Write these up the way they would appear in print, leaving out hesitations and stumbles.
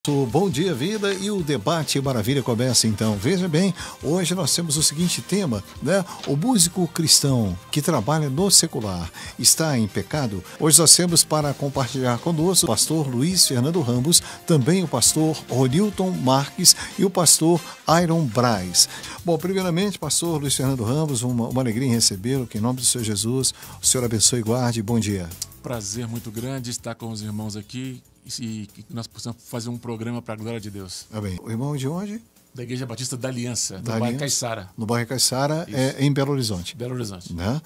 Bom dia, vida, e o debate maravilha começa então. Veja bem, hoje nós temos o seguinte tema, né? O músico cristão que trabalha no secular está em pecado? Hoje nós temos para compartilhar conosco o pastor Luiz Fernando Ramos, também o pastor Ronilton Marques e o pastor Iron Braz. Bom, primeiramente, pastor Luiz Fernando Ramos, uma alegria em recebê-lo, que em nome do Senhor Jesus, o Senhor abençoe e guarde. Bom dia. Prazer muito grande estar com os irmãos aqui e que nós possamos fazer um programa para a glória de Deus. Amém. O irmão de onde? Da Igreja Batista da Aliança, do bairro Caiçara. No bairro Caiçara, em Belo Horizonte. Belo Horizonte. Né?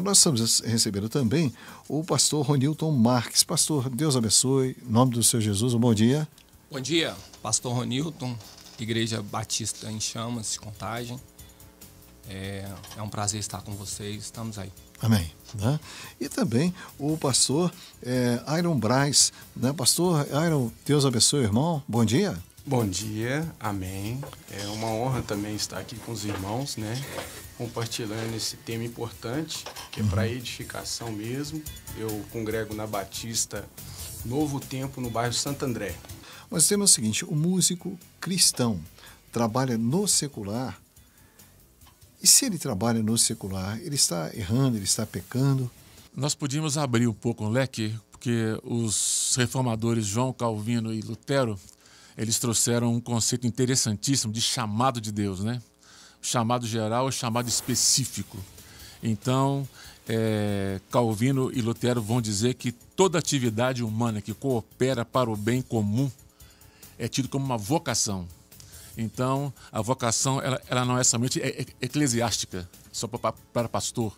Nós estamos recebendo também o pastor Ronilton Marques. Pastor, Deus abençoe, em nome do Senhor Jesus, um bom dia. Bom dia, pastor Ronilton, Igreja Batista em Chamas, de Contagem. É um prazer estar com vocês, estamos aí. Amém. Né? E também o pastor Iron Braz. Né? Pastor Iron, Deus abençoe, irmão. Bom dia. Bom dia, amém. É uma honra também estar aqui com os irmãos, né? Compartilhando esse tema importante, que é para edificação mesmo. Eu congrego na Batista Novo Tempo, no bairro Santo André. Nós temos o seguinte, o músico cristão trabalha no secular. E se ele trabalha no secular, ele está errando, ele está pecando? Nós podíamos abrir um pouco o leque, porque os reformadores João Calvino e Lutero, eles trouxeram um conceito interessantíssimo de chamado de Deus, né? O chamado geral e o chamado específico. Então, Calvino e Lutero vão dizer que toda atividade humana que coopera para o bem comum é tido como uma vocação. Então, a vocação ela não é somente eclesiástica, só para pastor.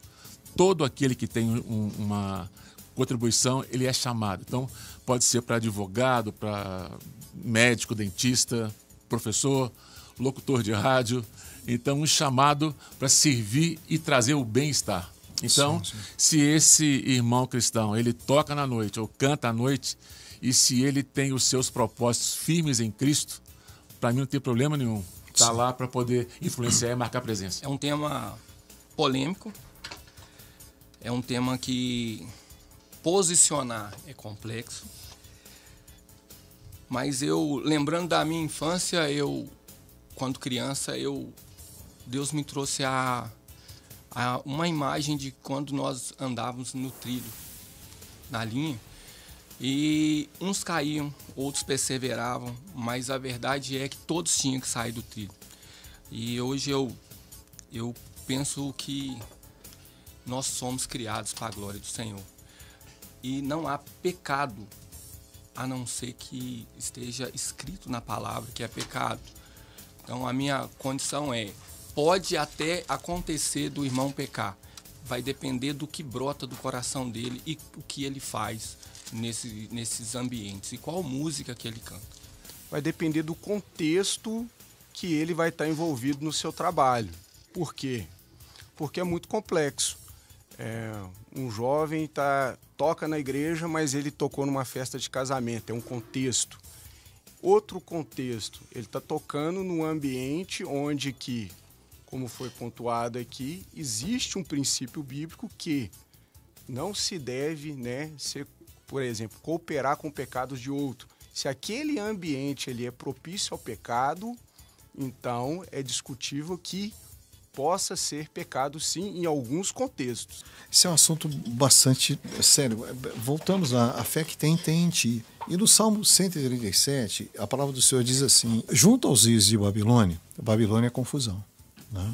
Todo aquele que tem uma contribuição, ele é chamado. Então, pode ser para advogado, para médico, dentista, professor, locutor de rádio. Então, um chamado para servir e trazer o bem-estar. Então, sim. Se esse irmão cristão, ele toca na noite ou canta à noite, e se ele tem os seus propósitos firmes em Cristo, para mim não tem problema nenhum. Está lá para poder influenciar e marcar presença. É um tema polêmico, é um tema que posicionar é complexo, mas lembrando da minha infância, quando criança, Deus me trouxe uma imagem de quando nós andávamos no trilho, na linha, e uns caíam, outros perseveravam, mas a verdade é que todos tinham que sair do trilho. E hoje eu penso que nós somos criados para a glória do Senhor. E não há pecado, a não ser que esteja escrito na palavra que é pecado. Então a minha condição pode até acontecer do irmão pecar, vai depender do que brota do coração dele e o que ele faz nesses ambientes e qual música que ele canta. Vai depender do contexto que ele vai estar envolvido no seu trabalho. Por quê? Porque é muito complexo. Um jovem toca na igreja, mas ele tocou numa festa de casamento, é um contexto. Outro contexto, ele está tocando num ambiente onde que, como foi pontuado aqui, existe um princípio bíblico que não se deve, ser, por exemplo, cooperar com pecados de outro. Se aquele ambiente ele é propício ao pecado, então é discutível que possa ser pecado sim em alguns contextos. Esse é um assunto bastante sério. Voltamos à fé que tem em ti. E no Salmo 137, a palavra do Senhor diz assim, junto aos rios de Babilônia, Babilônia é confusão, né?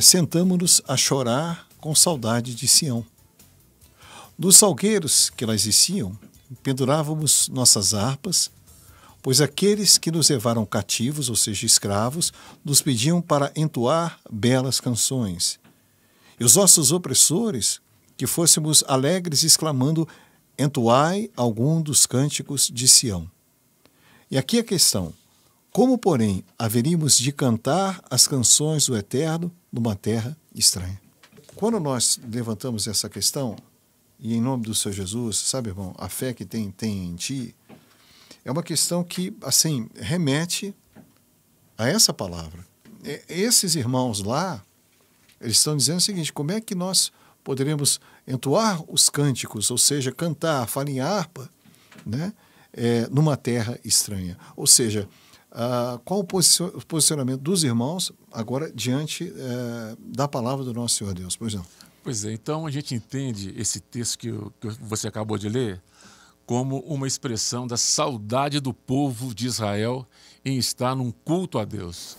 Sentamo-nos a chorar com saudade de Sião. Dos salgueiros que lá existiam, pendurávamos nossas harpas, pois aqueles que nos levaram cativos, ou seja, escravos, nos pediam para entoar belas canções. E os nossos opressores, que fôssemos alegres, exclamando, entoai algum dos cânticos de Sião. E aqui a questão, como, porém, haveríamos de cantar as canções do Eterno numa terra estranha? Quando nós levantamos essa questão, e em nome do Senhor Jesus, sabe, irmão, a fé que tem em ti, é uma questão que, assim, remete a essa palavra. Esses irmãos lá, eles estão dizendo o seguinte, como é que nós poderemos entoar os cânticos, ou seja, cantar, falar em harpa, né? numa terra estranha. Ou seja, qual o posicionamento dos irmãos agora diante da palavra do nosso Senhor Deus? Pois não. Pois é, então a gente entende esse texto que você acabou de ler como uma expressão da saudade do povo de Israel em estar num culto a Deus.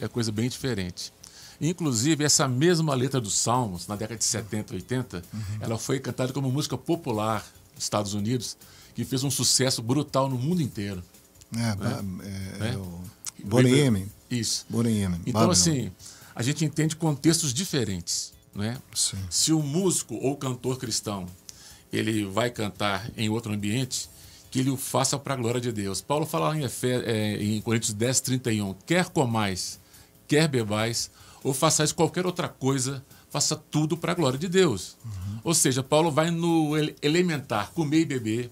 É coisa bem diferente. Inclusive, essa mesma letra dos Salmos, na década de 70, 80, ela foi cantada como música popular nos Estados Unidos, que fez um sucesso brutal no mundo inteiro. Bonnie M. Isso. Bonnie M. Então, assim, a gente entende contextos diferentes, né? Sim. Se o músico ou cantor cristão ele vai cantar em outro ambiente, que ele o faça para a glória de Deus. Paulo fala em Coríntios 10, 31, quer comais, quer bebais, ou façais qualquer outra coisa, faça tudo para a glória de Deus. Ou seja, Paulo vai no elementar, comer e beber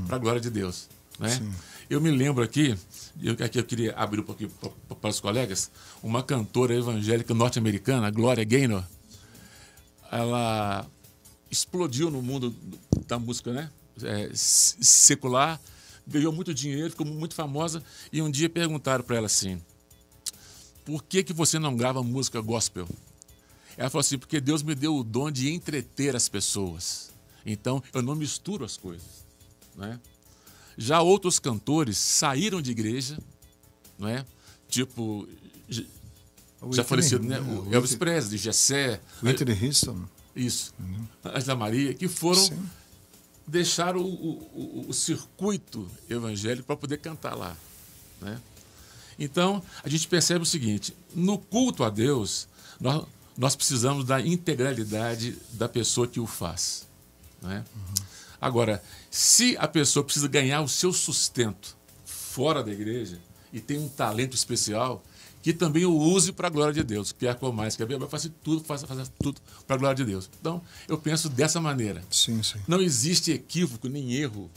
para a glória de Deus. Né? Eu me lembro aqui eu queria abrir um pouquinho para os colegas, uma cantora evangélica norte-americana, Gloria Gaynor, ela explodiu no mundo da música, né? Secular, ganhou muito dinheiro, ficou muito famosa, e um dia perguntaram para ela assim, por que você não grava música gospel? Ela falou assim, porque Deus me deu o dom de entreter as pessoas, então eu não misturo as coisas, né? Já outros cantores saíram de igreja, não é? Tipo, já falecido, né? O Elvis Presley, Gessé, Whitney Houston. Isso, Angela Maria, que foram deixar o circuito evangélico para poder cantar lá, né? Então, a gente percebe o seguinte, no culto a Deus, nós precisamos da integralidade da pessoa que o faz, né? Agora, se a pessoa precisa ganhar o seu sustento fora da igreja e tem um talento especial, que também o use para a glória de Deus. Quer comais, quer beber, faça tudo para a glória de Deus. Então, eu penso dessa maneira. Sim, sim. Não existe equívoco nem erro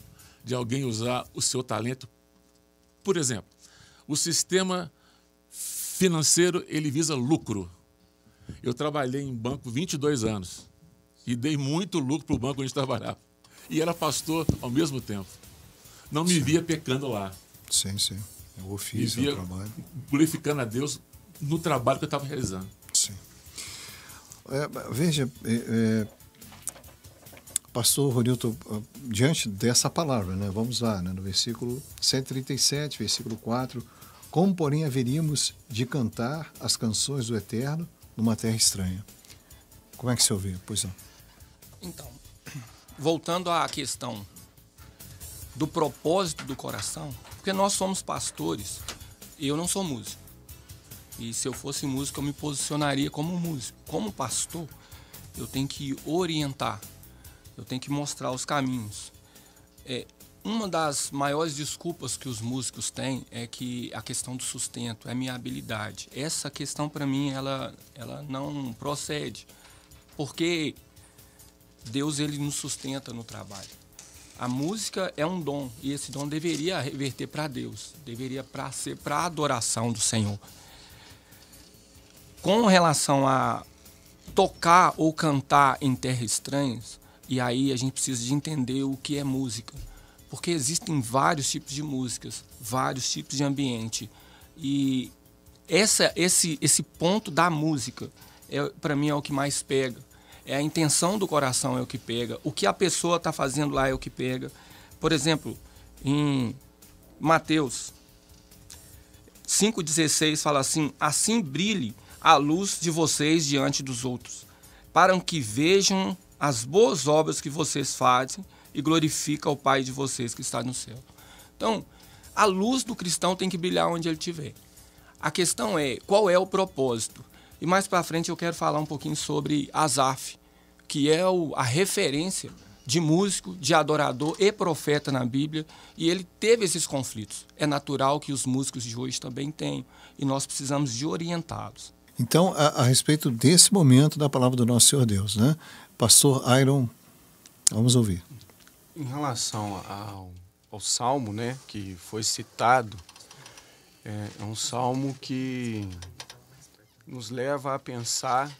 de alguém usar o seu talento. Por exemplo, o sistema financeiro, ele visa lucro. Eu trabalhei em banco 22 anos e dei muito lucro para o banco onde trabalhava. E era pastor ao mesmo tempo. Não me via pecando lá. Sim, sim. O ofício, o trabalho. Glorificando a Deus no trabalho que eu estava realizando. Sim. Veja, pastor Ronilton, diante dessa palavra, né, vamos lá, né, no versículo 137, versículo 4, como, porém, haveríamos de cantar as canções do Eterno numa terra estranha? Como é que você ouviu? Pois não. Então, voltando à questão do propósito do coração, porque nós somos pastores e eu não sou músico. E se eu fosse músico, eu me posicionaria como músico. Como pastor, eu tenho que orientar, eu tenho que mostrar os caminhos. Uma das maiores desculpas que os músicos têm é que a questão do sustento, é a minha habilidade. Essa questão, para mim, ela não procede, porque Deus ele nos sustenta no trabalho. A música é um dom, e esse dom deveria reverter para Deus, deveria ser para a adoração do Senhor. Com relação a tocar ou cantar em terras estranhas, e aí a gente precisa de entender o que é música, porque existem vários tipos de músicas, vários tipos de ambiente, e esse ponto da música, para mim, é o que mais pega. A intenção do coração é o que pega. O que a pessoa está fazendo lá é o que pega. Por exemplo, em Mateus 5,16 fala assim, assim brilhe a luz de vocês diante dos outros, para que vejam as boas obras que vocês fazem e glorifiquem o Pai de vocês que está no céu. Então, a luz do cristão tem que brilhar onde ele estiver. A questão é, qual é o propósito? E mais para frente eu quero falar um pouquinho sobre Asaf, que é a referência de músico, de adorador e profeta na Bíblia, e ele teve esses conflitos. É natural que os músicos de hoje também tenham, e nós precisamos de orientá-los. Então, a respeito desse momento da palavra do nosso Senhor Deus, né? Pastor Iron, vamos ouvir. Em relação ao salmo, né, que foi citado, é um salmo que nos leva a pensar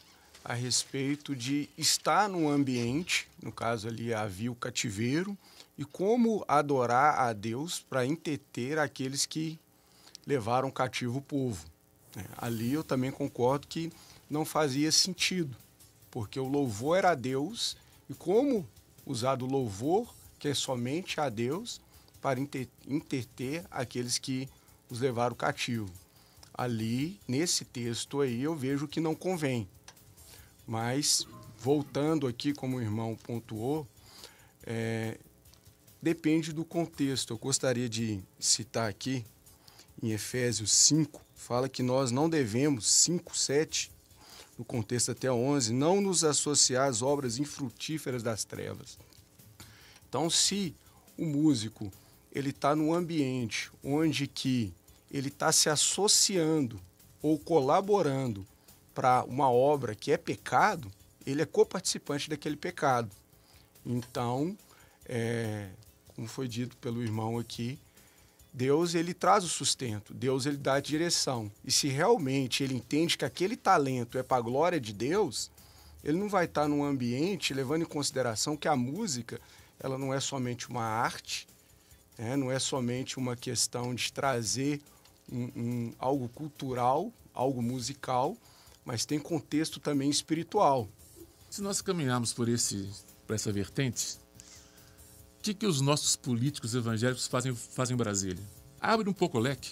a respeito de estar num ambiente, no caso ali havia o cativeiro, e como adorar a Deus para entreter aqueles que levaram cativo o povo. Ali eu também concordo que não fazia sentido, porque o louvor era a Deus, e como usar do louvor, que é somente a Deus, para entreter aqueles que os levaram cativo. Ali, nesse texto aí, eu vejo que não convém. Mas, voltando aqui, como o irmão pontuou, depende do contexto. Eu gostaria de citar aqui, em Efésios 5, fala que nós não devemos, 5, 7, no contexto até 11, não nos associar às obras infrutíferas das trevas. Então, se o músico ele está num ambiente onde que ele está se associando ou colaborando para uma obra que é pecado, ele é coparticipante daquele pecado. Então, como foi dito pelo irmão aqui, Deus ele traz o sustento, Deus ele dá a direção. E se realmente ele entende que aquele talento é para a glória de Deus, ele não vai estar num ambiente levando em consideração que a música ela não é somente uma arte, não é somente uma questão de trazer algo cultural, algo musical, mas tem contexto também espiritual. Se nós caminharmos por essa vertente, o que os nossos políticos evangélicos fazem em Brasília? Abre um pouco o leque.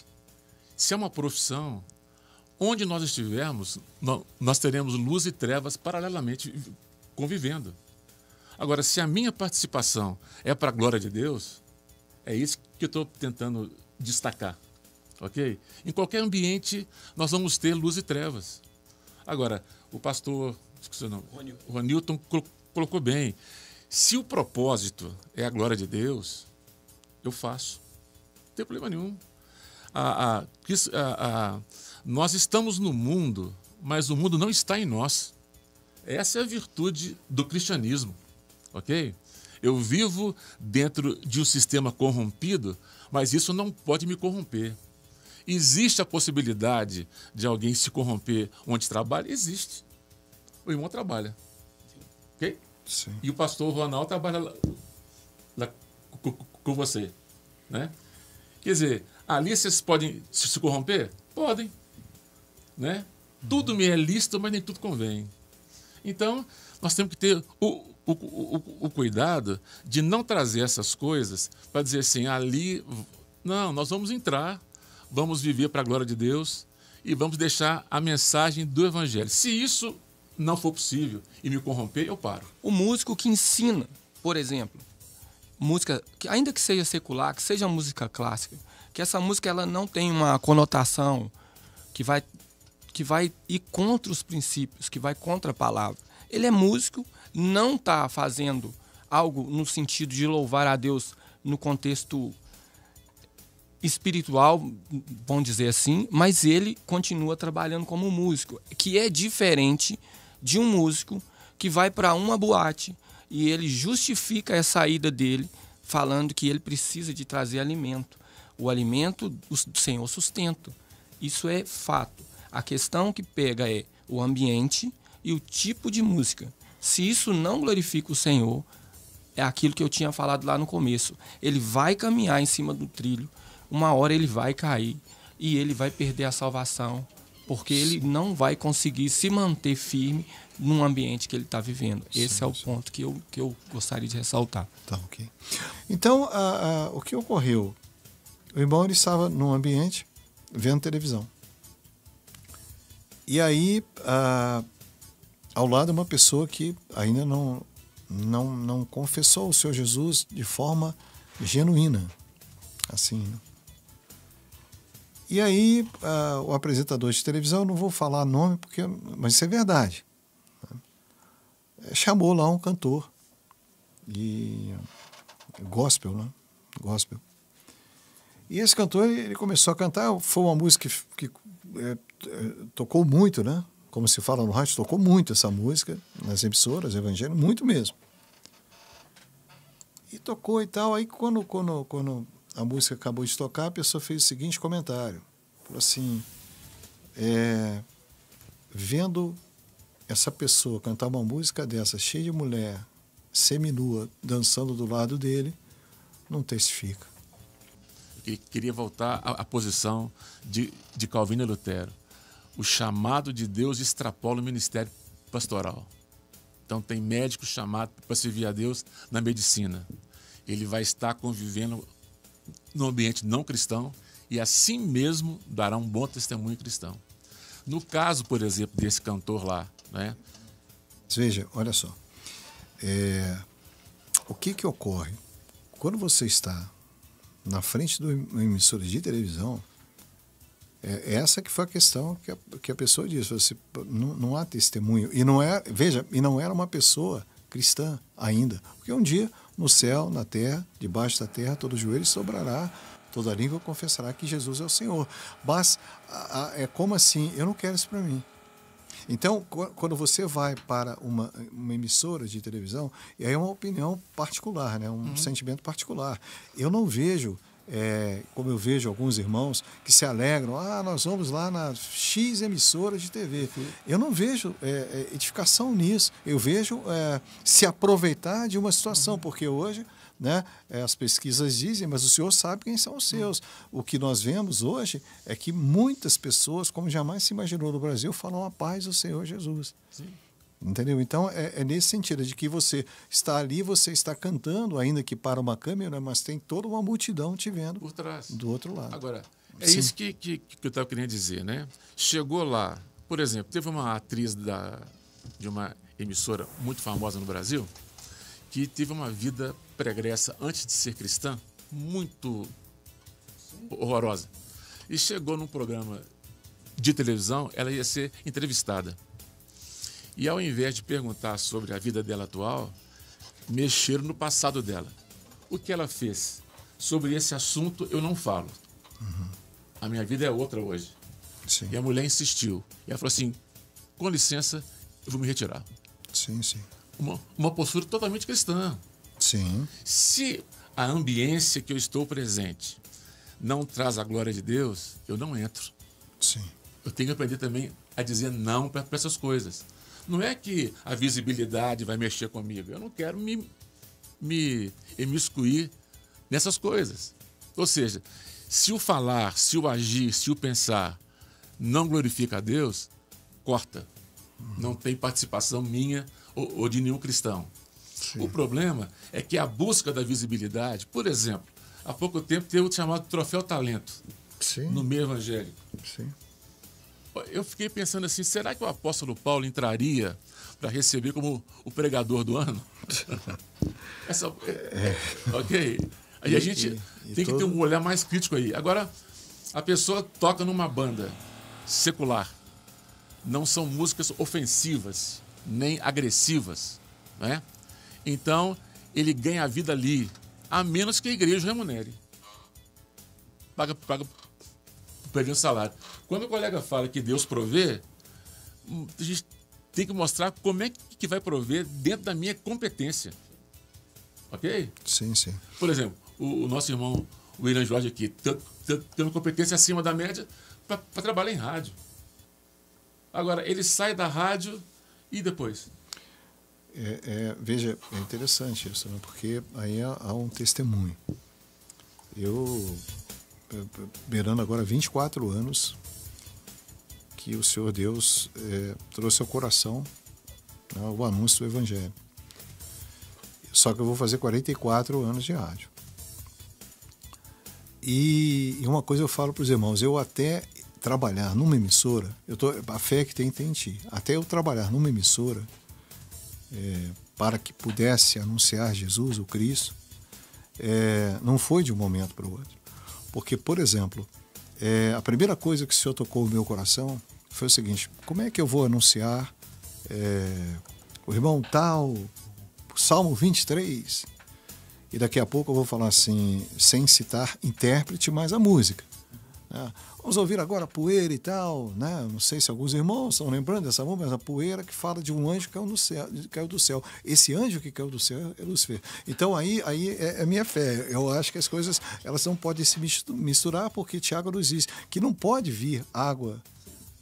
Se é uma profissão, onde nós estivermos, nós teremos luz e trevas paralelamente convivendo. Agora, se a minha participação é para a glória de Deus, é isso que eu estou tentando destacar. Ok? Em qualquer ambiente, nós vamos ter luz e trevas. Agora, o pastor Ronilton colocou bem. Se o propósito é a glória de Deus, eu faço. Não tem problema nenhum. Nós estamos no mundo, mas o mundo não está em nós. Essa é a virtude do cristianismo. Ok? Eu vivo dentro de um sistema corrompido, mas isso não pode me corromper. Existe a possibilidade de alguém se corromper onde trabalha? Existe. O irmão trabalha. Ok? Sim. E o pastor Ronaldo trabalha lá com você. Né? Quer dizer, ali vocês podem se corromper? Podem. Né? Tudo me é lícito, mas nem tudo convém. Então, nós temos que ter o cuidado de não trazer essas coisas para dizer assim, ali... Não, nós vamos entrar, vamos viver para a glória de Deus e vamos deixar a mensagem do Evangelho. Se isso não for possível e me corromper, eu paro. O músico que ensina, por exemplo, música, ainda que seja secular, que seja música clássica, que essa música ela não tem uma conotação que vai ir contra os princípios, que vai contra a palavra. Ele é músico, não está fazendo algo no sentido de louvar a Deus no contexto espiritual, vamos dizer assim, mas ele continua trabalhando como músico, que é diferente de um músico que vai para uma boate e ele justifica a saída dele falando que ele precisa de trazer alimento. O alimento do Senhor sustenta. Isso é fato. A questão que pega é o ambiente e o tipo de música. Se isso não glorifica o Senhor, é aquilo que eu tinha falado lá no começo. Ele vai caminhar em cima do trilho, uma hora ele vai cair e ele vai perder a salvação, porque ele não vai conseguir se manter firme num ambiente que ele está vivendo. Esse é o ponto que eu gostaria de ressaltar. Tá, ok. Então, o que ocorreu? O irmão ele estava num ambiente vendo televisão. E aí, ao lado, uma pessoa que ainda não confessou o Senhor Jesus de forma genuína. Assim, né? E aí, o apresentador de televisão, não vou falar nome, mas isso é verdade, né? Chamou lá um cantor, gospel, né? Gospel. E esse cantor, ele começou a cantar, foi uma música que tocou muito, né? Como se fala no rádio, tocou muito essa música nas emissoras evangélicas, muito mesmo. E tocou e tal, aí quando a música acabou de tocar, a pessoa fez o seguinte comentário. Falou assim, vendo essa pessoa cantar uma música dessa, cheia de mulher, seminua, dançando do lado dele, não testifica. Eu queria voltar à posição de Calvino e Lutero. O chamado de Deus extrapola o ministério pastoral. Então tem médico chamado para servir a Deus na medicina. Ele vai estar convivendo no ambiente não cristão e assim mesmo dará um bom testemunho cristão. No caso, por exemplo, desse cantor lá, né? Veja, olha só. O que ocorre? Quando você está na frente de uma emissora de televisão, essa que foi a questão que a pessoa disse. Você, não há testemunho. E não é, veja, e não era uma pessoa cristã ainda. Porque um dia, no céu, na terra, debaixo da terra, todo joelho sobrará, toda língua confessará que Jesus é o Senhor. Mas é como assim? Eu não quero isso para mim. Então, quando você vai para uma emissora de televisão, e aí é uma opinião particular, né? Um sentimento particular. Eu não vejo, como eu vejo alguns irmãos que se alegram, nós vamos lá na X emissora de TV. Eu não vejo edificação nisso. Eu vejo se aproveitar de uma situação, porque hoje, né, as pesquisas dizem, mas o senhor sabe quem são os seus. O que nós vemos hoje é que muitas pessoas, como jamais se imaginou no Brasil, falam a paz do Senhor Jesus. Sim. Entendeu? Então, é nesse sentido, de que você está ali, você está cantando, ainda que para uma câmera, mas tem toda uma multidão te vendo por trás, do outro lado. Agora, isso que eu estava querendo dizer, né? Chegou lá, por exemplo, teve uma atriz de uma emissora muito famosa no Brasil, que teve uma vida pregressa antes de ser cristã, muito horrorosa. E chegou num programa de televisão, ela ia ser entrevistada. E ao invés de perguntar sobre a vida dela atual, mexeram no passado dela. O que ela fez? Sobre esse assunto eu não falo. A minha vida é outra hoje. Sim. E a mulher insistiu. E ela falou assim, com licença, eu vou me retirar. Sim, sim. Uma postura totalmente cristã. Sim. Se a ambiência que eu estou presente não traz a glória de Deus, eu não entro. Sim. Eu tenho que aprender também a dizer não para essas coisas. Não é que a visibilidade vai mexer comigo. Eu não quero me imiscuir nessas coisas. Ou seja, se o falar, se o agir, se o pensar não glorifica a Deus, corta. Não tem participação minha ou de nenhum cristão. Sim. O problema é que a busca da visibilidade, por exemplo, há pouco tempo teve o chamado Troféu Talento. Sim. No meio evangélico. Sim. Eu fiquei pensando assim, será que o apóstolo Paulo entraria para receber como o pregador do ano? Ok? Aí a gente tem que ter um olhar mais crítico aí. Agora, a pessoa toca numa banda secular. Não são músicas ofensivas, nem agressivas, né? Então, ele ganha a vida ali, a menos que a igreja remunere. Paga perdendo salário. Quando o colega fala que Deus provê, a gente tem que mostrar como é que vai prover dentro da minha competência. Ok? Sim, sim. Por exemplo, o nosso irmão William Jorge aqui tem uma competência acima da média para trabalhar em rádio. Agora, ele sai da rádio e depois? Veja, é interessante isso, né? Porque aí há um testemunho. Eu, beirando agora 24 anos, que o Senhor Deus trouxe ao coração, né, o anúncio do Evangelho. Só que eu vou fazer 44 anos de rádio. E uma coisa eu falo para os irmãos, eu até trabalhar numa emissora, a fé que tem em ti, até eu trabalhar numa emissora, para que pudesse anunciar Jesus, o Cristo, não foi de um momento para o outro. Porque, por exemplo, a primeira coisa que o Senhor tocou no meu coração foi o seguinte: como é que eu vou anunciar o irmão tal, Salmo 23, e daqui a pouco eu vou falar assim, sem citar intérprete, mas a música. Vamos ouvir agora a Poeira e tal, né? Não sei se alguns irmãos estão lembrando dessa música, mas a Poeira que fala de um anjo que caiu do céu. Esse anjo que caiu do céu é Lúcifer. Então aí é a minha fé. Eu acho que as coisas elas não podem se misturar, porque Tiago nos diz que não pode vir água,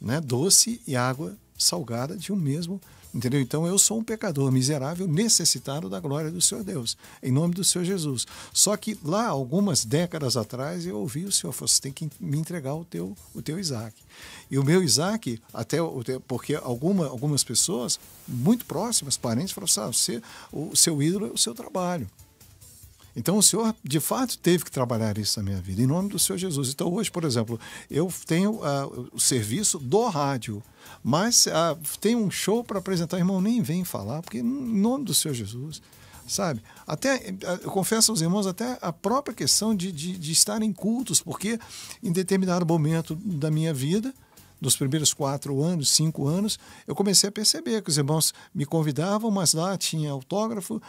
né, doce e água salgada de um mesmo Entendeu? Então eu sou um pecador miserável, necessitado da glória do Senhor Deus, em nome do Senhor Jesus. Só que lá, algumas décadas atrás, eu ouvi o Senhor falar: você tem que me entregar o teu Isaac. E o meu Isaac, porque algumas pessoas muito próximas, parentes, falaram assim: o seu ídolo é o seu trabalho. Então o Senhor, de fato, teve que trabalhar isso na minha vida, em nome do Senhor Jesus. Então hoje, por exemplo, eu tenho o serviço do rádio, mas tem um show para apresentar, irmão, nem vem falar, porque em nome do Senhor Jesus, sabe? Até, eu confesso aos irmãos, até a própria questão de estar em cultos, porque em determinado momento da minha vida, nos primeiros 4 anos, 5 anos, eu comecei a perceber que os irmãos me convidavam, mas lá tinha autógrafo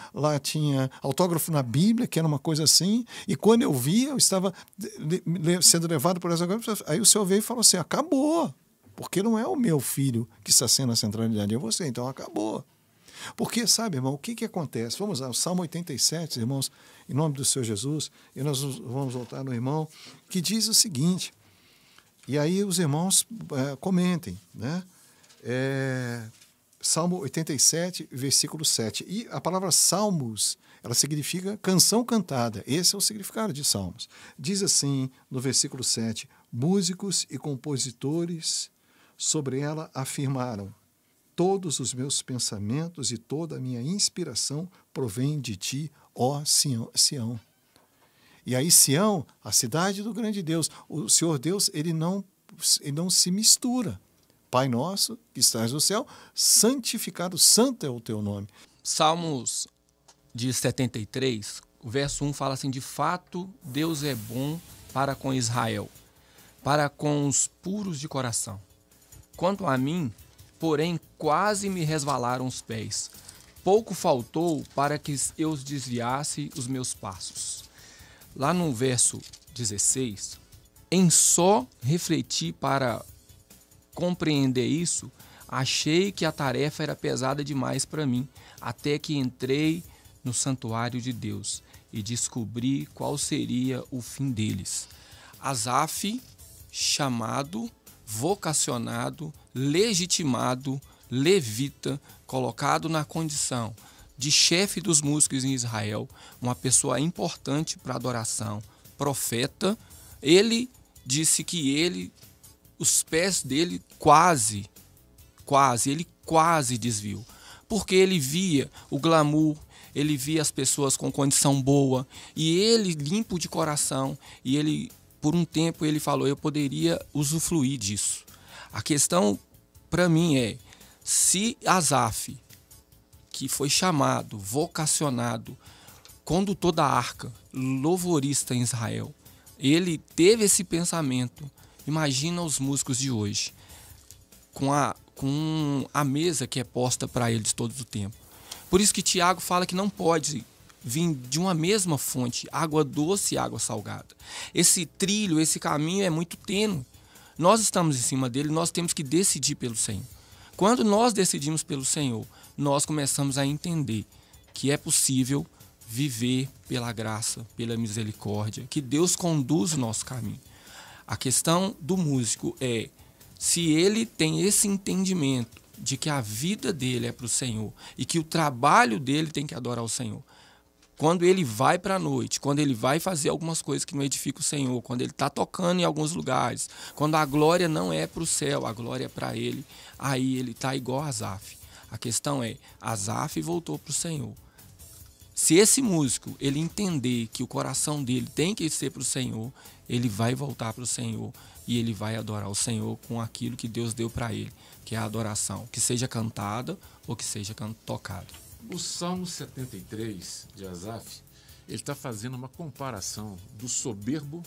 na Bíblia, que era uma coisa assim, e quando eu via, eu estava sendo levado por essa coisa, aí o Senhor veio e falou assim: acabou, porque não é o meu filho que está sendo a centralidade, é você, então acabou. Porque, sabe, irmão, o que acontece? Vamos lá, o Salmo 87, irmãos, em nome do Senhor Jesus, e nós vamos voltar no irmão, que diz o seguinte. E aí os irmãos comentem, né? Salmo 87, versículo 7. E a palavra salmos, ela significa canção cantada. Esse é o significado de salmos. Diz assim, no versículo 7, músicos e compositores sobre ela afirmaram: todos os meus pensamentos e toda a minha inspiração provém de ti, ó Sião. E aí Sião, a cidade do grande Deus, o Senhor Deus, ele não se mistura. Pai nosso, que estás no céu, santificado, santo é o teu nome. Salmos de 73, o verso 1 fala assim: de fato, Deus é bom para com Israel, para com os puros de coração. Quanto a mim, porém, quase me resvalaram os pés. Pouco faltou para que eu desviasse os meus passos. Lá no verso 16, em só refletir para compreender isso, achei que a tarefa era pesada demais para mim, até que entrei no santuário de Deus e descobri qual seria o fim deles. Asaf, chamado, vocacionado, legitimado, levita, colocado na condição de chefe dos músicos em Israel, uma pessoa importante para a adoração, profeta. Ele disse que os pés dele quase desviou, porque ele via o glamour, ele via as pessoas com condição boa, e ele limpo de coração, e ele, por um tempo, ele falou: eu poderia usufruir disso. A questão para mim é, se Asaf, que foi chamado, vocacionado, condutor da arca, louvorista em Israel, ele teve esse pensamento. Imagina os músicos de hoje, com a mesa que é posta para eles todo o tempo. Por isso que Tiago fala que não pode vir de uma mesma fonte, água doce e água salgada. Esse trilho, esse caminho é muito tênue. Nós estamos em cima dele, nós temos que decidir pelo Senhor. Quando nós decidimos pelo Senhor, nós começamos a entender que é possível viver pela graça, pela misericórdia, que Deus conduz o nosso caminho. A questão do músico é, se ele tem esse entendimento de que a vida dele é para o Senhor e que o trabalho dele tem que adorar o Senhor, quando ele vai para a noite, quando ele vai fazer algumas coisas que não edificam o Senhor, quando ele está tocando em alguns lugares, quando a glória não é para o céu, a glória é para ele, aí ele está igual a Asaf. A questão é, Asaf voltou para o Senhor. Se esse músico ele entender que o coração dele tem que ser para o Senhor, ele vai voltar para o Senhor e ele vai adorar o Senhor com aquilo que Deus deu para ele, que é a adoração, que seja cantada ou que seja tocada. O Salmo 73 de Asaf, ele está fazendo uma comparação do soberbo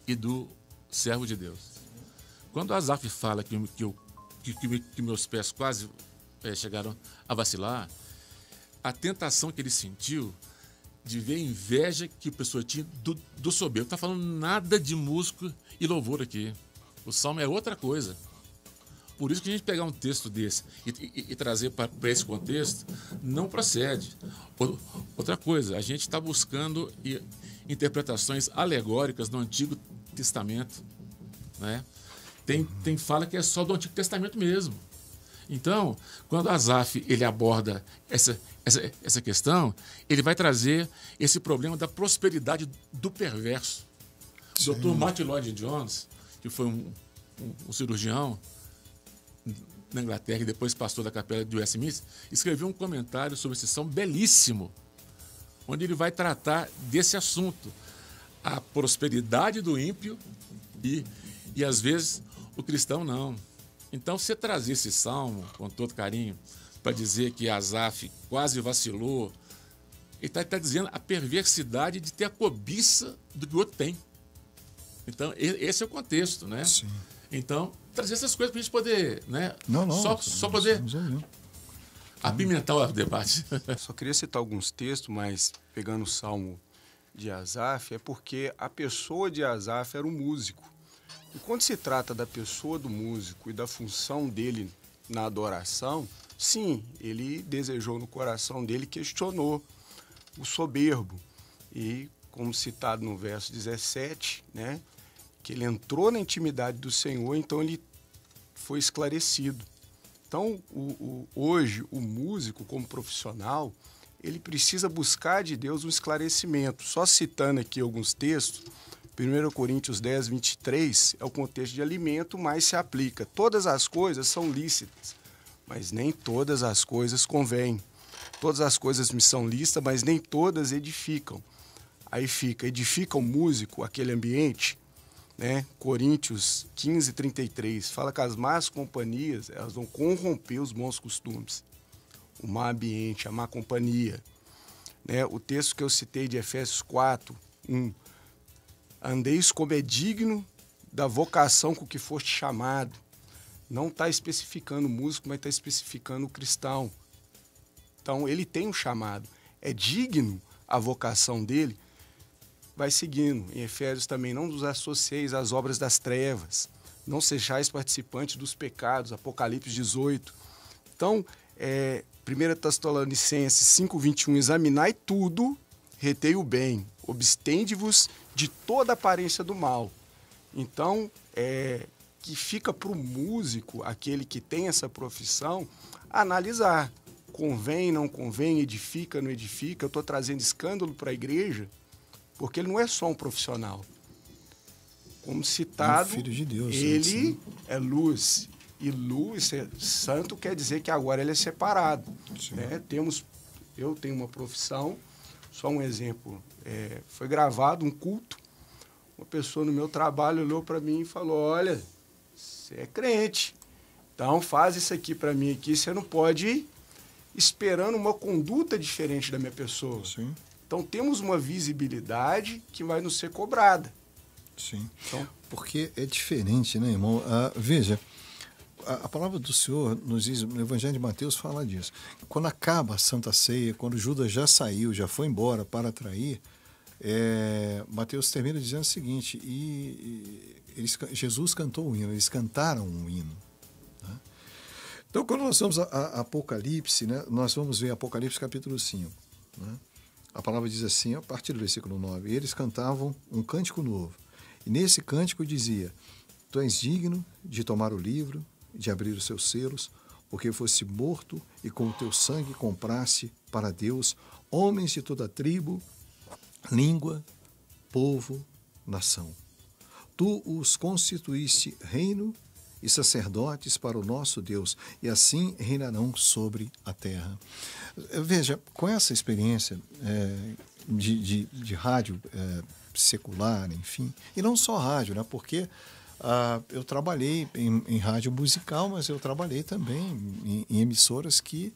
e do servo de Deus. Quando Asaf fala que meus pés quase chegaram a vacilar, a tentação que ele sentiu de ver a inveja que a pessoa tinha do soberbo. Não está falando nada de músico e louvor aqui. O Salmo é outra coisa. Por isso que a gente pegar um texto desse e trazer para esse contexto, não procede. Outra coisa, a gente está buscando interpretações alegóricas do Antigo Testamento, né? Tem fala que é só do Antigo Testamento mesmo. Então, quando Asaf ele aborda essa questão, ele vai trazer esse problema da prosperidade do perverso. O Dr. Martin Lloyd Jones, que foi um cirurgião na Inglaterra e depois pastor da capela de Westminster, escreveu um comentário sobre esse salmo belíssimo, onde ele vai tratar desse assunto, a prosperidade do ímpio e às vezes o cristão não. Então, você trazer esse salmo com todo carinho para dizer que Asaf quase vacilou, ele está dizendo a perversidade de ter a cobiça do que o outro tem. Então, esse é o contexto, né? Sim. Então, trazer essas coisas para a gente poder, né? Não, Só poder apimentar o debate. Só queria citar alguns textos, mas pegando o salmo de Asaf, é porque a pessoa de Asaf era um músico. E quando se trata da pessoa do músico e da função dele na adoração, sim, ele desejou no coração dele, questionou o soberbo. E, como citado no verso 17, né, que ele entrou na intimidade do Senhor, então ele foi esclarecido. Então, hoje, o músico, como profissional, ele precisa buscar de Deus um esclarecimento. Só citando aqui alguns textos, 1 Coríntios 10, 23, é o contexto de alimento, mas se aplica. Todas as coisas são lícitas, mas nem todas as coisas convêm. Todas as coisas me são lícitas, mas nem todas edificam. Aí edifica o músico, aquele ambiente, né? Coríntios 15, 33, fala que as más companhias, elas vão corromper os bons costumes. O mau ambiente, a má companhia. Né? O texto que eu citei de Efésios 4, 1, andeis como é digno da vocação com que foste chamado. Não está especificando o músico, mas está especificando o cristão. Então, ele tem um chamado. É digno a vocação dele. Vai seguindo. Em Efésios também, não vos associeis às obras das trevas. Não sejais participantes dos pecados. Apocalipse 18. Então, 1 Tessalonicenses 5, 21, examinai tudo, retei o bem, abstende-vos de toda aparência do mal. Então, que fica para o músico, aquele que tem essa profissão, analisar. Convém, não convém, edifica, não edifica. Eu estou trazendo escândalo para a igreja, porque ele não é só um profissional. Como citado, filho de Deus, ele é luz. E luz, santo, quer dizer que agora ele é separado. Né? Eu tenho uma profissão, só um exemplo. Foi gravado um culto, uma pessoa no meu trabalho olhou para mim e falou, olha, você é crente, então faz isso aqui para mim aqui, você não pode ir esperando uma conduta diferente da minha pessoa. Sim. Então temos uma visibilidade que vai nos ser cobrada. Sim. Então, porque é diferente, né, irmão? Veja, a palavra do Senhor nos diz, no Evangelho de Mateus fala disso. Quando acaba a Santa Ceia, quando Judas já saiu, já foi embora para trair, Mateus termina dizendo o seguinte, Jesus cantou um hino, eles cantaram um hino. Né? Então, quando nós vamos a Apocalipse, né, nós vamos ver Apocalipse capítulo 5. Né? A palavra diz assim, a partir do versículo 9, eles cantavam um cântico novo. E nesse cântico dizia, tu és digno de tomar o livro, de abrir os seus selos, porque fosse morto e com o teu sangue compraste para Deus homens de toda tribo, língua, povo, nação. Tu os constituíste reino e sacerdotes para o nosso Deus, e assim reinarão sobre a terra. Veja, com essa experiência de rádio secular, enfim, e não só rádio, né, porque eu trabalhei em rádio musical, mas eu trabalhei também em emissoras que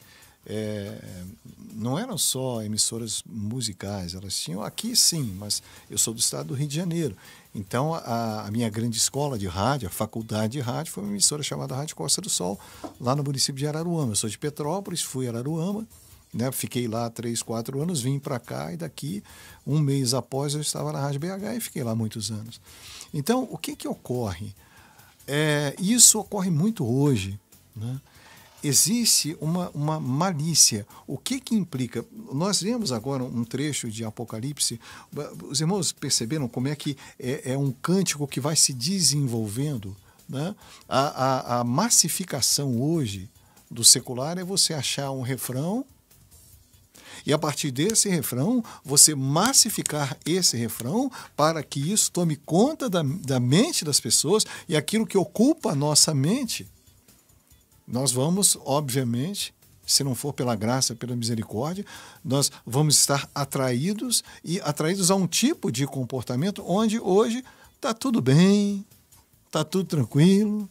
não eram só emissoras musicais, elas tinham aqui sim, mas eu sou do estado do Rio de Janeiro. Então a minha grande escola de rádio, a faculdade de rádio, foi uma emissora chamada Rádio Costa do Sol, lá no município de Araruama. Eu sou de Petrópolis, fui a Araruama, né, fiquei lá 3, 4 anos, vim para cá e daqui, um mês após, eu estava na Rádio BH e fiquei lá muitos anos. Então, o que ocorre? Isso ocorre muito hoje, né? Existe uma malícia. O que implica? Nós vemos agora um trecho de Apocalipse. Os irmãos perceberam como é que é um cântico que vai se desenvolvendo, né? A massificação hoje do secular é você achar um refrão e, a partir desse refrão, você massificar esse refrão para que isso tome conta da mente das pessoas, e aquilo que ocupa a nossa mente, nós vamos, obviamente, se não for pela graça, pela misericórdia, nós vamos estar atraídos a um tipo de comportamento onde hoje está tudo bem, está tudo tranquilo,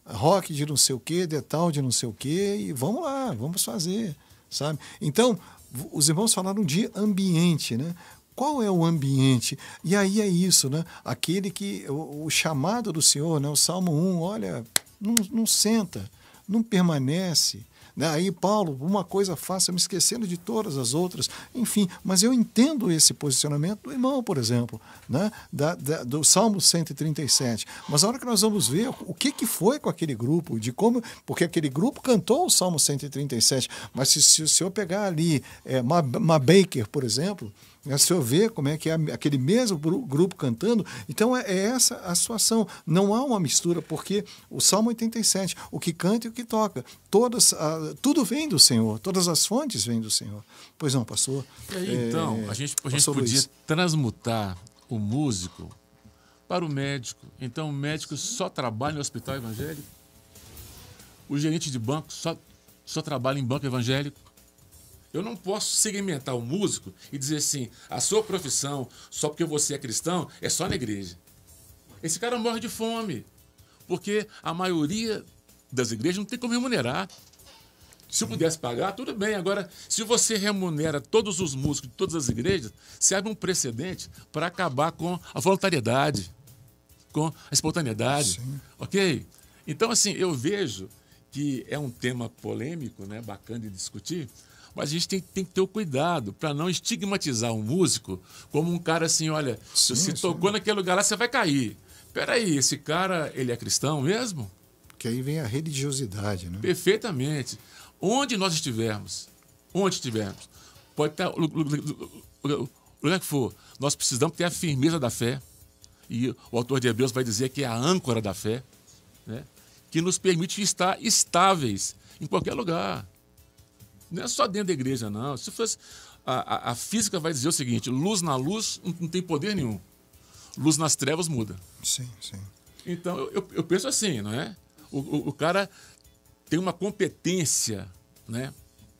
rock de não sei o quê, detal de não sei o quê, e vamos lá, vamos fazer, sabe? Então, os irmãos falaram de ambiente, né? Qual é o ambiente? E aí é isso, né? Aquele que, o chamado do Senhor, né? O Salmo 1, olha, não senta, não permanece. Né? Aí Paulo, uma coisa faça, me esquecendo de todas as outras, enfim, mas eu entendo esse posicionamento do irmão, por exemplo, né? Do Salmo 137, mas a hora que nós vamos ver o que foi com aquele grupo, de como, porque aquele grupo cantou o Salmo 137, mas se o senhor pegar ali Ma Baker, por exemplo, o senhor vê como é que é aquele mesmo grupo cantando, então é essa a situação. Não há uma mistura, porque o Salmo 87, o que canta e o que toca, tudo vem do Senhor, todas as fontes vêm do Senhor. Pois não, pastor? E aí, então, a gente podia Luiz, transmutar o músico para o médico. Então, o médico só trabalha no hospital evangélico, o gerente de banco só trabalha em banco evangélico. Eu não posso segmentar o músico e dizer assim, a sua profissão, só porque você é cristão, é só na igreja. Esse cara morre de fome, porque a maioria das igrejas não tem como remunerar. Se eu pudesse pagar, tudo bem. Agora, se você remunera todos os músicos de todas as igrejas, você abre um precedente para acabar com a voluntariedade, com a espontaneidade. Sim. Ok? Então, assim, eu vejo que é um tema polêmico, né, bacana de discutir, mas a gente tem que ter o cuidado para não estigmatizar um músico como um cara assim, olha, se você tocou naquele lugar lá, você vai cair. Peraí, esse cara, ele é cristão mesmo? Que aí vem a religiosidade, né? Perfeitamente. Onde nós estivermos, pode estar o lugar que for, nós precisamos ter a firmeza da fé. E o autor de Hebreus vai dizer que é a âncora da fé, né? Que nos permite estar estáveis em qualquer lugar. Não é só dentro da igreja, não. Se fosse, a física vai dizer o seguinte, luz na luz não tem poder nenhum. Luz nas trevas muda. Sim, sim. Então, eu penso assim, não é? O cara tem uma competência, né,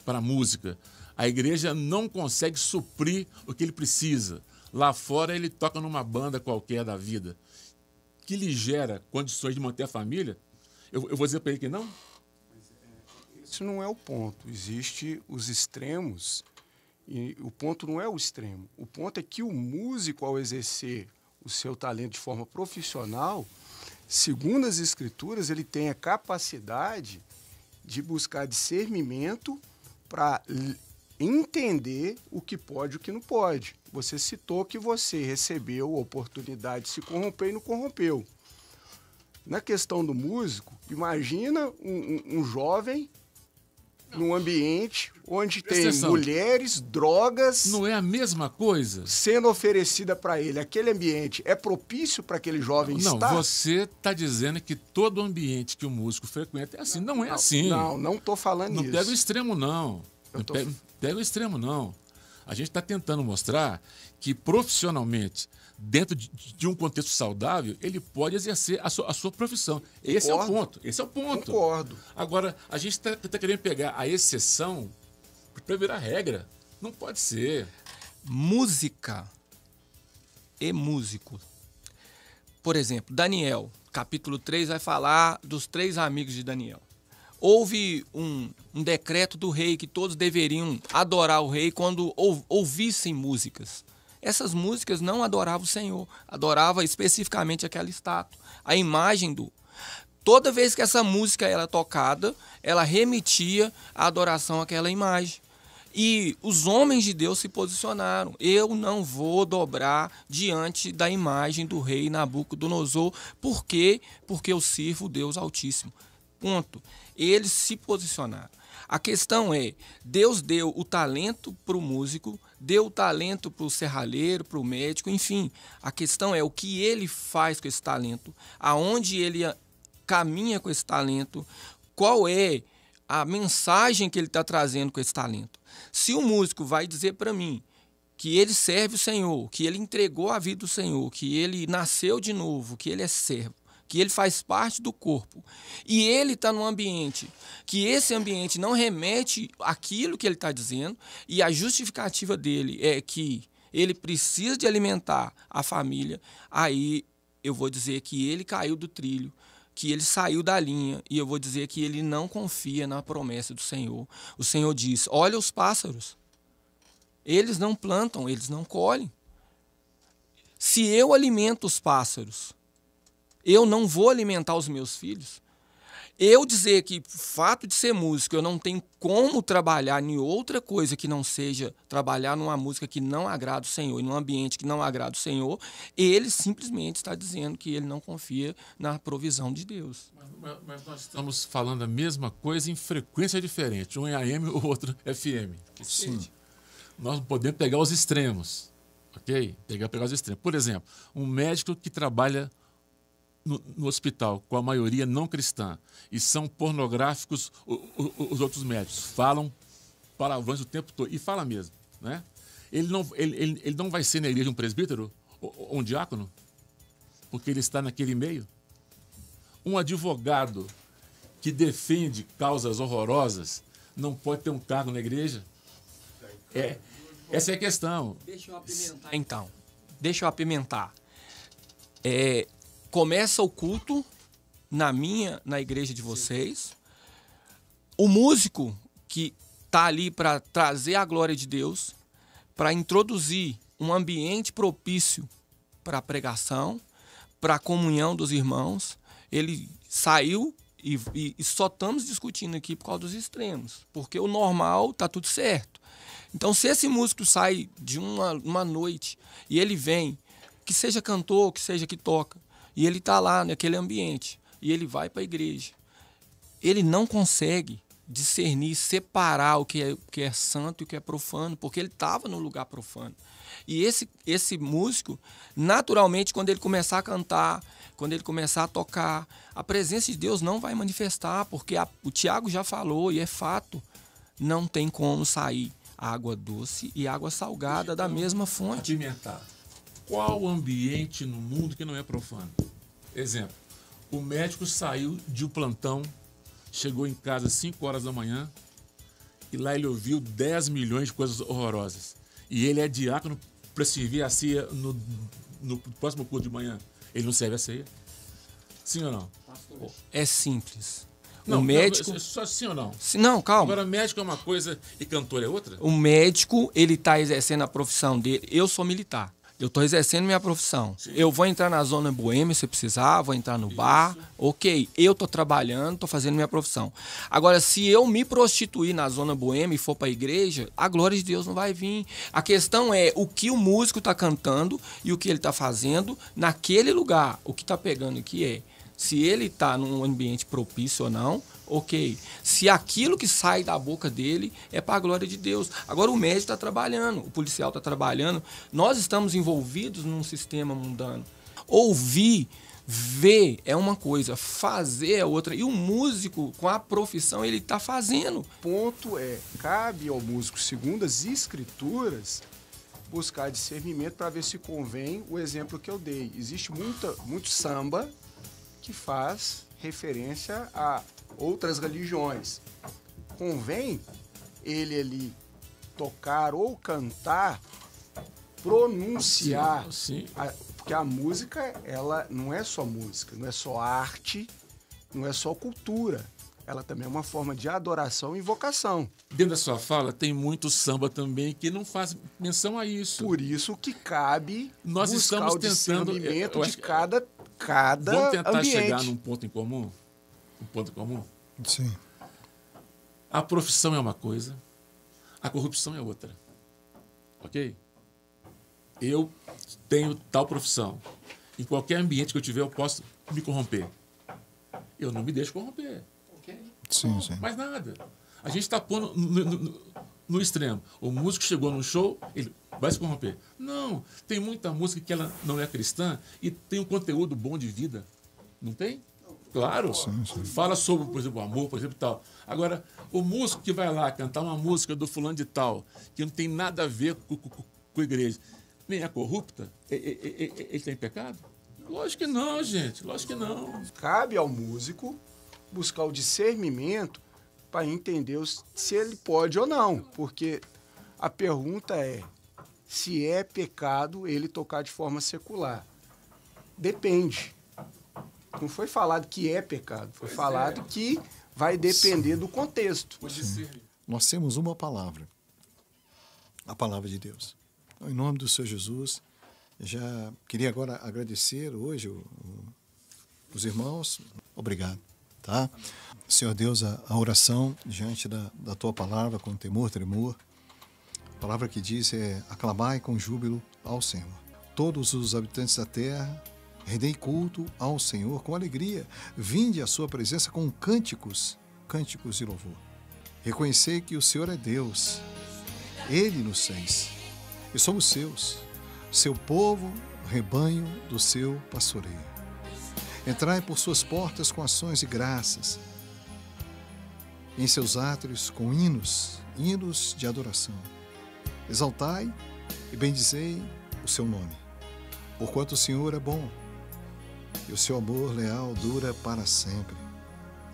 para a música. A igreja não consegue suprir o que ele precisa. Lá fora ele toca numa banda qualquer da vida, que lhe gera condições de manter a família. Eu vou dizer para ele que não? Esse não é o ponto. Existem os extremos e o ponto não é o extremo. O ponto é que o músico, ao exercer o seu talento de forma profissional, segundo as Escrituras, ele tem a capacidade de buscar discernimento para entender o que pode e o que não pode. Você citou que você recebeu a oportunidade de se corromper e não corrompeu. Na questão do músico, imagina um jovem num ambiente onde tem mulheres, drogas... Não é a mesma coisa? Sendo oferecida para ele. Aquele ambiente é propício para aquele jovem estar? Não, você está dizendo que todo ambiente que o músico frequenta é assim. Não é assim. Não estou falando isso. Não pega o extremo, não. Pega o extremo, não. A gente está tentando mostrar que profissionalmente, dentro de um contexto saudável, ele pode exercer a sua profissão. Esse é o ponto. Esse é o ponto. Concordo. Agora, a gente está querendo pegar a exceção para virar regra. Não pode ser. Música e músico. Por exemplo, Daniel, capítulo 3, vai falar dos 3 amigos de Daniel. Houve um decreto do rei que todos deveriam adorar o rei quando ouvissem músicas. Essas músicas não adoravam o Senhor, adorava especificamente aquela estátua, a imagem do... Toda vez que essa música era tocada, ela remetia a adoração àquela imagem. E os homens de Deus se posicionaram. Eu não vou dobrar diante da imagem do rei Nabucodonosor. Por quê? Porque eu sirvo o Deus Altíssimo. Ponto. Eles se posicionaram. A questão é, Deus deu o talento para o músico, deu o talento para o serralheiro, para o médico, enfim. A questão é o que ele faz com esse talento, aonde ele caminha com esse talento, qual é a mensagem que ele está trazendo com esse talento. Se o músico vai dizer para mim que ele serve o Senhor, que ele entregou a vida do Senhor, que ele nasceu de novo, que ele é servo, que ele faz parte do corpo, e ele está num ambiente que esse ambiente não remete àquilo que ele está dizendo, e a justificativa dele é que ele precisa de alimentar a família, aí eu vou dizer que ele caiu do trilho, que ele saiu da linha, e eu vou dizer que ele não confia na promessa do Senhor. O Senhor diz: olha os pássaros, eles não plantam, eles não colhem. Se eu alimento os pássaros, eu não vou alimentar os meus filhos? Eu dizer que o fato de ser músico, eu não tenho como trabalhar em outra coisa que não seja trabalhar numa música que não agrada o Senhor, em um ambiente que não agrada o Senhor, ele simplesmente está dizendo que ele não confia na provisão de Deus. Mas nós estamos falando a mesma coisa em frequência diferente. Um é AM, o outro é FM. Sim. Nós podemos pegar os extremos, ok? Pegar os extremos. Por exemplo, um médico que trabalha no hospital com a maioria não cristã e são pornográficos os outros médicos, falam palavrões o tempo todo, e fala mesmo, né? Ele não vai ser na igreja um presbítero ou um diácono, porque ele está naquele meio. Um advogado que defende causas horrorosas não pode ter um cargo na igreja? Essa é a questão. Deixa eu apimentar, então. Deixa eu apimentar. Começa o culto na igreja de vocês. O músico que está ali para trazer a glória de Deus, para introduzir um ambiente propício para a pregação, para a comunhão dos irmãos, ele saiu e só estamos discutindo aqui por causa dos extremos, porque o normal está tudo certo. Então, se esse músico sai de uma noite e ele vem, que seja cantor, que seja que toca, e ele está lá naquele ambiente, e ele vai para a igreja, ele não consegue discernir, separar o que é santo e o que é profano, porque ele estava no lugar profano. E esse músico, naturalmente, quando ele começar a cantar, quando ele começar a tocar, a presença de Deus não vai manifestar, porque o Tiago já falou, e é fato, não tem como sair água doce e água salgada da mesma fonte. Apimentar. Qual ambiente no mundo que não é profano? Exemplo, o médico saiu de um plantão, chegou em casa às 5 horas da manhã e lá ele ouviu 10 milhões de coisas horrorosas. E ele é diácono para servir a ceia no próximo culto de manhã. Ele não serve a ceia? Sim ou não? É simples. Não, o médico... Não, só sim ou não? Não, calma. Agora, médico é uma coisa e cantor é outra? O médico, ele está exercendo a profissão dele. Eu sou militar. Eu estou exercendo minha profissão. Sim. Eu vou entrar na zona boêmia se precisar, vou entrar no bar. Ok, eu estou trabalhando, estou fazendo minha profissão. Agora, se eu me prostituir na zona boêmia e for para a igreja, a glória de Deus não vai vir. A questão é o que o músico está cantando e o que ele está fazendo naquele lugar. O que está pegando aqui é se ele está num ambiente propício ou não. Ok, se aquilo que sai da boca dele é para a glória de Deus. Agora o médico está trabalhando, o policial está trabalhando, nós estamos envolvidos num sistema mundano. Ouvir, ver é uma coisa, fazer é outra. E o músico, com a profissão, ele está fazendo. O ponto é, cabe ao músico, segundo as escrituras, buscar discernimento para ver se convém o exemplo que eu dei. Existe muito samba que faz referência a outras religiões. Convém ele ali tocar ou cantar, pronunciar, sim. Porque a música, ela não é só música, não é só arte, não é só cultura. Ela também é uma forma de adoração e invocação. Dentro da sua fala, tem muito samba também que não faz menção a isso. Por isso que cabe nós buscar estamos o tentando discernimento de cada vamos tentar ambiente. chegar num ponto em comum? Um ponto comum? Sim. A profissão é uma coisa, a corrupção é outra. Ok? Eu tenho tal profissão. Em qualquer ambiente que eu tiver, eu posso me corromper. Eu não me deixo corromper. Ok? Sim, sim. Mais nada. A gente está pondo no extremo. O músico chegou no show, ele vai se corromper. Não. Tem muita música que ela não é cristã e tem um conteúdo bom de vida. Não tem? Claro. Sim, sim. Fala sobre, por exemplo, o amor, por exemplo, tal. Agora, o músico que vai lá cantar uma música do fulano de tal, que não tem nada a ver com a igreja, nem é corrupta, ele tem pecado? Lógico que não, gente. Lógico que não. Cabe ao músico buscar o discernimento para entender se ele pode ou não. Porque a pergunta é se é pecado ele tocar de forma secular. Depende. Não foi falado que é pecado, foi falado que vai depender do contexto. Nós temos uma palavra, a palavra de Deus. Então, em nome do Senhor Jesus, eu já queria agora agradecer hoje os irmãos. Obrigado, tá? Senhor Deus, a oração diante da Tua palavra com temor, tremor. A palavra que diz é aclamai com júbilo ao Senhor. Todos os habitantes da terra, rendei culto ao Senhor com alegria. Vinde à sua presença com cânticos de louvor. Reconhecei que o Senhor é Deus. Ele nos fez. E somos seus. Seu povo, rebanho do seu pastoreio. Entrai por suas portas com ações de graças. Em seus átrios com hinos de adoração. Exaltai e bendizei o seu nome. Porquanto o Senhor é bom. E o seu amor leal dura para sempre.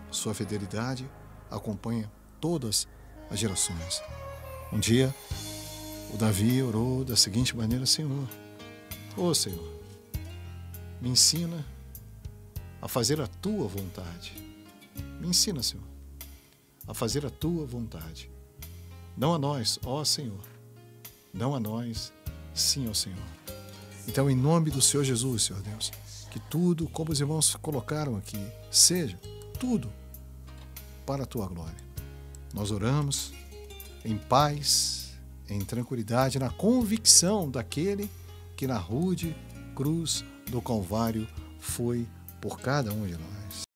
Sua fidelidade acompanha todas as gerações. Um dia, o Davi orou da seguinte maneira: Senhor, Senhor, me ensina a fazer a tua vontade. Me ensina, Senhor, a fazer a tua vontade. Não a nós, ó Senhor. Não a nós, sim, ó Senhor. Então, em nome do Senhor Jesus, Senhor Deus, que tudo, como os irmãos colocaram aqui, seja tudo para a tua glória. Nós oramos em paz, em tranquilidade, na convicção daquele que na rude cruz do Calvário foi por cada um de nós.